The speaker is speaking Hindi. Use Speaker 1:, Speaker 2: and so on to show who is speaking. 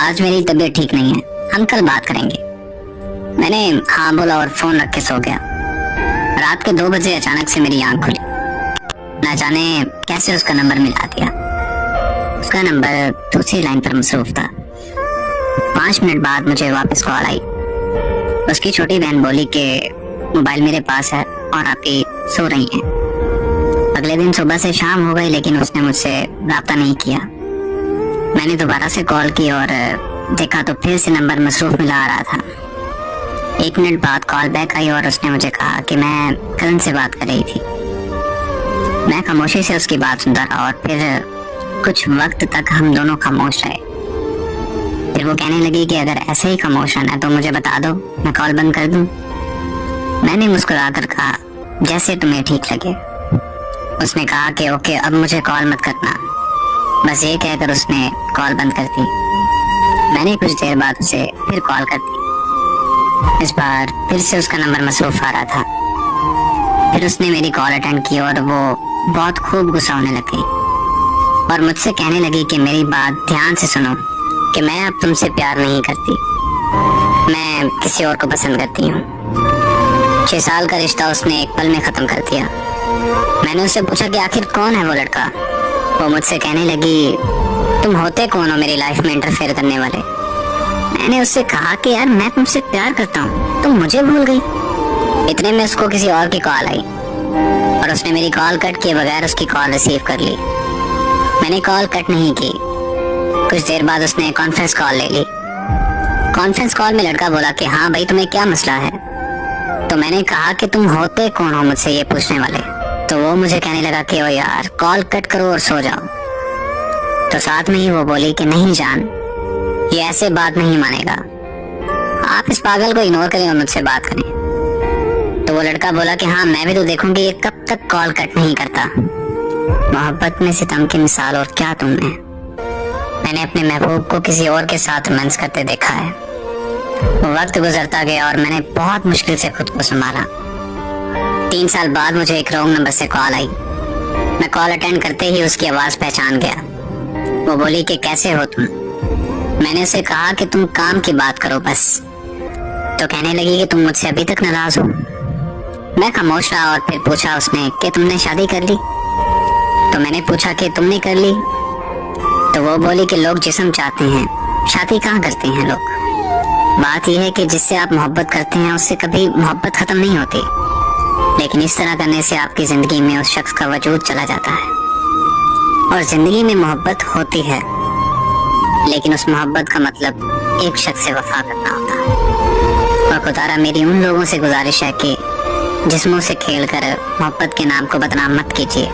Speaker 1: आज मेरी तबीयत ठीक नहीं है, हम कल बात करेंगे। मैंने हाँ बोला और फोन रख के सो गया। रात के 2 बजे अचानक से मेरी आंख खुली। ना जाने कैसे उसका नंबर मिला दिया। उसका नंबर दूसरी लाइन पर मसरूफ था। 5 मिनट बाद मुझे वापस कॉल आई। उसकी छोटी बहन बोली कि मोबाइल मेरे पास है और आप ही सो रही हैं। अगले दिन सुबह से शाम हो गई लेकिन उसने मुझसे राब्ता नहीं किया। मैंने दोबारा से कॉल की और देखा तो फिर से नंबर मसरूफ मिला आ रहा था। 1 मिनट बाद कॉल बैक आई और उसने मुझे कहा कि मैं करण से बात कर रही थी। मैं खामोशी से उसकी बात सुनता रहा और फिर कुछ वक्त तक हम दोनों खामोश रहे। फिर वो कहने लगी कि अगर ऐसे ही खामोश रहना है तो मुझे बता दो, मैं कॉल बंद कर दूं। मैंने मुस्कुराकर कहा जैसे तुम्हें ठीक लगे। उसने कहा कि ओके, अब मुझे कॉल मत करना। बस ये कहकर उसने कॉल बंद कर दी। मैंने कुछ देर बाद उसे फिर कॉल कर दी। इस बार फिर से उसका नंबर मसरूफ आ रहा था। फिर उसने मेरी कॉल अटेंड की और वो बहुत खूब गुस्सा होने लग गई और मुझसे कहने लगी कि मेरी बात ध्यान से सुनो कि मैं अब तुमसे प्यार नहीं करती, मैं किसी और को पसंद करती हूँ। 6 साल का रिश्ता उसने एक पल में खत्म कर दिया। मैंने उससे पूछा कि आखिर कौन है वो लड़का। वो मुझसे कहने लगी तुम होते कौन हो मेरी लाइफ में इंटरफेयर करने वाले। मैंने उससे कहा कि यार मैं तुमसे प्यार करता हूँ, तुम मुझे भूल गई। इतने में उसको किसी और की कॉल आई और उसने मेरी कॉल कट किए बगैर उसकी कॉल रिसीव कर ली। मैंने कॉल कट नहीं की। कुछ देर बाद उसने कॉन्फ्रेंस कॉल ले ली। कॉन्फ्रेंस कॉल में लड़का बोला कि हाँ भाई, तुम्हें क्या मसला है। तो मैंने कहा कि तुम होते कौन हो मुझसे ये पूछने वाले। तो वो मुझे कहने लगा कि ओ यार कॉल कट करो और सो जाओ। तो साथ में ही वो बोली कि नहीं जान, ये ऐसे बात नहीं मानेगा, आप इस पागल को इग्नोर करें और मुझसे बात करें। तो वो लड़का बोला कि हाँ मैं भी तो देखूंगी ये कब तक कॉल कट नहीं करता। मोहब्बत में सितम की मिसाल और क्या तुमने। मैंने अपने महबूब को किसी और के साथ रोमांस करते देखा है। वक्त गुजरता गया और मैंने बहुत मुश्किल से खुद को संभाला। 3 साल बाद मुझे एक रॉन्ग नंबर से कॉल आई। मैं कॉल अटेंड करते ही उसकी आवाज पहचान गया। वो बोली कि कैसे हो तुम। मैंने उसे कहा कि तुम काम की बात करो बस। तो कहने लगी कि तुम मुझसे अभी तक नाराज हो। मैं खामोश रहा और फिर पूछा उसने कि तुमने शादी कर ली। तो मैंने पूछा कि तुमने कर ली। तो वो बोली कि लोग जिस्म चाहते हैं, शादी कहाँ करते हैं लोग। बात यह है कि जिससे आप मोहब्बत करते हैं उससे कभी मोहब्बत खत्म नहीं होती, लेकिन इस तरह करने से आपकी जिंदगी में उस शख्स का वजूद चला जाता है। और जिंदगी में मोहब्बत होती है लेकिन उस मोहब्बत का मतलब एक शख्स से वफा करना होता है। और खुदारा मेरी उन लोगों से गुजारिश है कि जिस्मों से खेलकर मोहब्बत के नाम को बदनाम मत कीजिए।